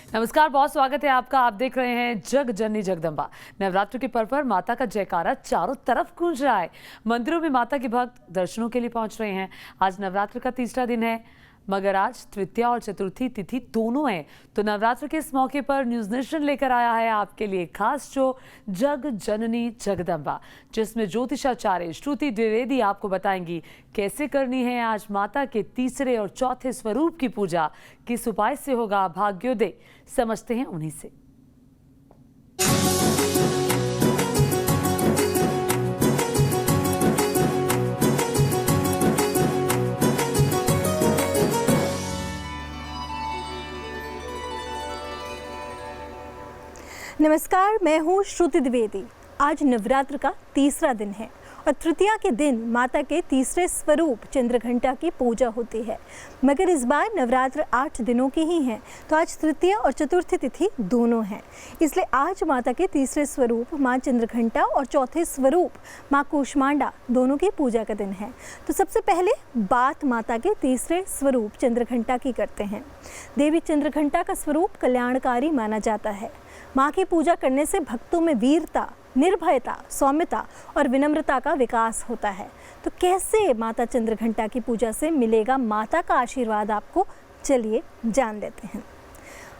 नमस्कार, बहुत स्वागत है आपका। आप देख रहे हैं जग जननी जगदम्बा। नवरात्र के पर्व पर माता का जयकारा चारों तरफ गूंज रहा है। मंदिरों में माता के भक्त दर्शनों के लिए पहुंच रहे हैं। आज नवरात्र का तीसरा दिन है, मगर आज तृतीया और चतुर्थी तिथि दोनों है। तो नवरात्र के इस मौके पर न्यूज नेशन लेकर आया है आपके लिए खास शो जग जननी जगदम्बा, जिसमें ज्योतिषाचार्य श्रुति द्विवेदी आपको बताएंगी कैसे करनी है आज माता के तीसरे और चौथे स्वरूप की पूजा, किस उपाय से होगा भाग्योदय। समझते हैं उन्हीं से। नमस्कार, मैं हूँ श्रुति द्विवेदी। आज नवरात्र का तीसरा दिन है और तृतीया के दिन माता के तीसरे स्वरूप चंद्रघंटा की पूजा होती है। मगर इस बार नवरात्र 8 दिनों की ही हैं, तो आज तृतीया और चतुर्थी तिथि दोनों हैं। इसलिए आज माता के तीसरे स्वरूप माँ चंद्रघंटा और चौथे स्वरूप माँ कूष्मांडा दोनों की पूजा का दिन है। तो सबसे पहले बात माता के तीसरे स्वरूप चंद्रघंटा की करते हैं। देवी चंद्रघंटा का स्वरूप कल्याणकारी माना जाता है। माँ की पूजा करने से भक्तों में वीरता, निर्भयता, सौम्यता और विनम्रता का विकास होता है। तो कैसे माता चंद्रघंटा की पूजा से मिलेगा माता का आशीर्वाद आपको, चलिए जान लेते हैं।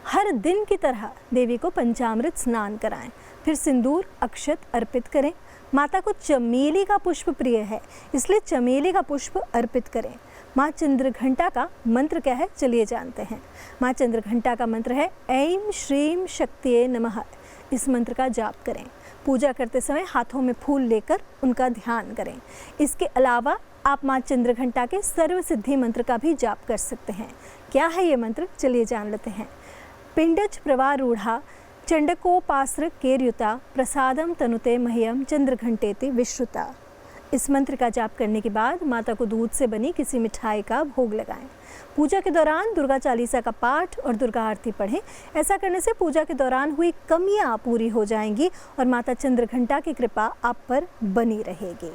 हर दिन की तरह देवी को पंचामृत स्नान कराएं, फिर सिंदूर अक्षत अर्पित करें। माता को चमेली का पुष्प प्रिय है, इसलिए चमेली का पुष्प अर्पित करें। माँ चंद्रघंटा का मंत्र क्या है, चलिए जानते हैं। माँ चंद्रघंटा का मंत्र है ऐं श्रीं शक्तिये नमः। इस मंत्र का जाप करें। पूजा करते समय हाथों में फूल लेकर उनका ध्यान करें। इसके अलावा आप माँ चंद्रघंटा के सर्व सिद्धि मंत्र का भी जाप कर सकते हैं। क्या है ये मंत्र, चलिए जान लेते हैं। पिंडज प्रवारूढ़ा चंडकोपास्त्र केर्युता प्रसादम तनुते मह्यम चंद्रघंटेति विश्रुता। इस मंत्र का जाप करने के बाद माता को दूध से बनी किसी मिठाई का भोग लगाएं। पूजा के दौरान दुर्गा चालीसा का पाठ और दुर्गा आरती पढ़ें। ऐसा करने से पूजा के दौरान हुई कमियां पूरी हो जाएंगी और माता चंद्रघंटा की कृपा आप पर बनी रहेगी।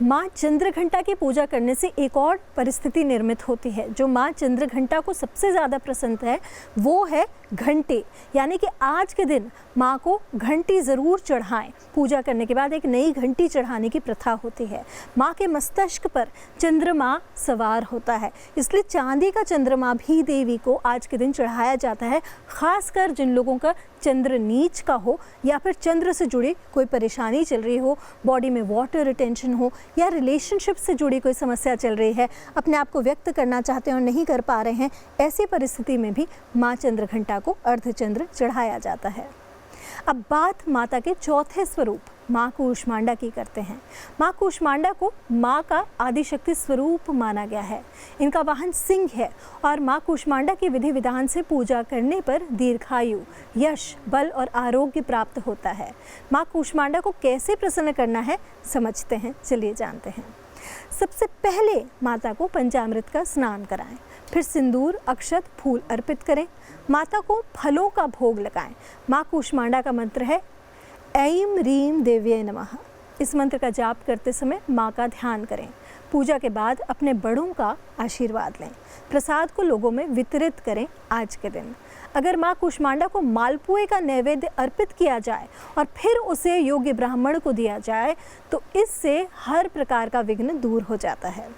माँ चंद्रघंटा की पूजा करने से एक और परिस्थिति निर्मित होती है। जो माँ चंद्रघंटा को सबसे ज़्यादा पसंद है वो है घंटे, यानी कि आज के दिन माँ को घंटी ज़रूर चढ़ाएं। पूजा करने के बाद एक नई घंटी चढ़ाने की प्रथा होती है। माँ के मस्तिष्क पर चंद्रमा सवार होता है, इसलिए चांदी का चंद्रमा भी देवी को आज के दिन चढ़ाया जाता है। खासकर जिन लोगों का चंद्र नीच का हो या फिर चंद्र से जुड़ी कोई परेशानी चल रही हो, बॉडी में वाटर रिटेंशन हो या रिलेशनशिप से जुड़ी कोई समस्या चल रही है, अपने आप को व्यक्त करना चाहते हैं और नहीं कर पा रहे हैं, ऐसी परिस्थिति में भी माँ चंद्रघंटा को अर्धचंद्र चढ़ाया जाता है। अब बात माता के चौथे स्वरूप माँ कूष्मांडा की करते हैं। माँ कूष्मांडा को माँ का आदिशक्ति स्वरूप माना गया है। इनका वाहन सिंह है और माँ कूष्मांडा की विधि विधान से पूजा करने पर दीर्घायु, यश, बल और आरोग्य प्राप्त होता है। माँ कूष्मांडा को कैसे प्रसन्न करना है समझते हैं, चलिए जानते हैं। सबसे पहले माता को पंचामृत का स्नान कराएं, फिर सिंदूर अक्षत फूल अर्पित करें। माता को फलों का भोग लगाएं। माँ कूष्मांडा का मंत्र है ऐं ह्रीं देव्ये नमः। इस मंत्र का जाप करते समय माँ का ध्यान करें। पूजा के बाद अपने बड़ों का आशीर्वाद लें। प्रसाद को लोगों में वितरित करें। आज के दिन अगर माँ कूष्मांडा को मालपुए का नैवेद्य अर्पित किया जाए और फिर उसे योग्य ब्राह्मण को दिया जाए तो इससे हर प्रकार का विघ्न दूर हो जाता है।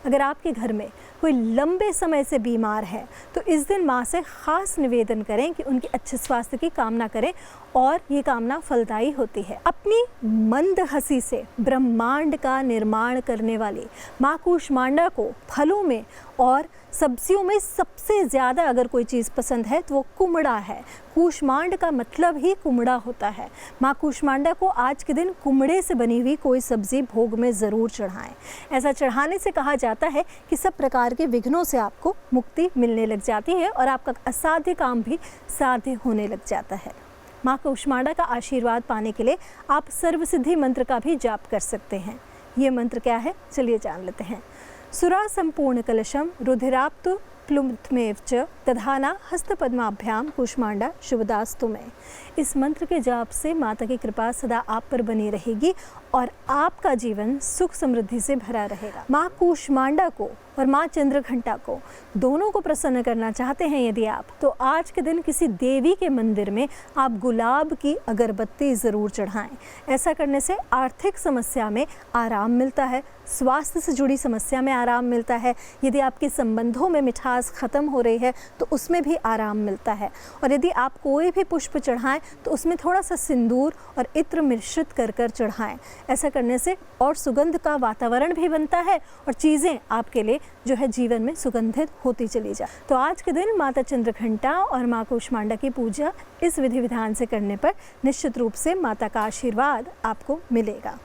अगर आपके घर में कोई लंबे समय से बीमार है तो इस दिन माँ से ख़ास निवेदन करें कि उनके अच्छे स्वास्थ्य की कामना करें और ये कामना फलदायी होती है। अपनी मंद हंसी से ब्रह्मांड का निर्माण करने वाली माँ कूष्मांडा को फलों में और सब्जियों में सबसे ज़्यादा अगर कोई चीज़ पसंद है तो वो कुमड़ा है। कूष्मांड का मतलब ही कुमड़ा होता है। माँ कूष्मांडा को आज के दिन कुमड़े से बनी हुई कोई सब्ज़ी भोग में ज़रूर चढ़ाएं। ऐसा चढ़ाने से कहा जाता है कि सब प्रकार के विघ्नों से आपको मुक्ति मिलने लग जाती है और आपका असाध्य काम भी साध्य होने लग जाता है। माँ कूष्मांडा का आशीर्वाद पाने के लिए आप सर्वसिद्धि मंत्र का भी जाप कर सकते हैं। ये मंत्र क्या है, चलिए जान लेते हैं। सुरा संपूर्ण कलशम रुधिराप्त प्लुमत्मेव च दधाना हस्तपद्माभ्याम कूष्मांडा शुभदास्तु में। इस मंत्र के जाप से माता की कृपा सदा आप पर बनी रहेगी और आपका जीवन सुख समृद्धि से भरा रहेगा। माँ कूष्मांडा को और माँ चंद्रघंटा को दोनों को प्रसन्न करना चाहते हैं यदि आप, तो आज के दिन किसी देवी के मंदिर में आप गुलाब की अगरबत्ती ज़रूर चढ़ाएं। ऐसा करने से आर्थिक समस्या में आराम मिलता है, स्वास्थ्य से जुड़ी समस्या में आराम मिलता है। यदि आपके संबंधों में मिठास ख़त्म हो रही है तो उसमें भी आराम मिलता है। और यदि आप कोई भी पुष्प चढ़ाएं तो उसमें थोड़ा सा सिंदूर और इत्र मिश्रित कर कर चढ़ाएं। ऐसा करने से और सुगंध का वातावरण भी बनता है और चीज़ें आपके लिए जो है जीवन में सुगंधित होती चली जाए। तो आज के दिन माता चंद्रघंटा और माँ कूष्मांडा की पूजा इस विधि विधान से करने पर निश्चित रूप से माता का आशीर्वाद आपको मिलेगा।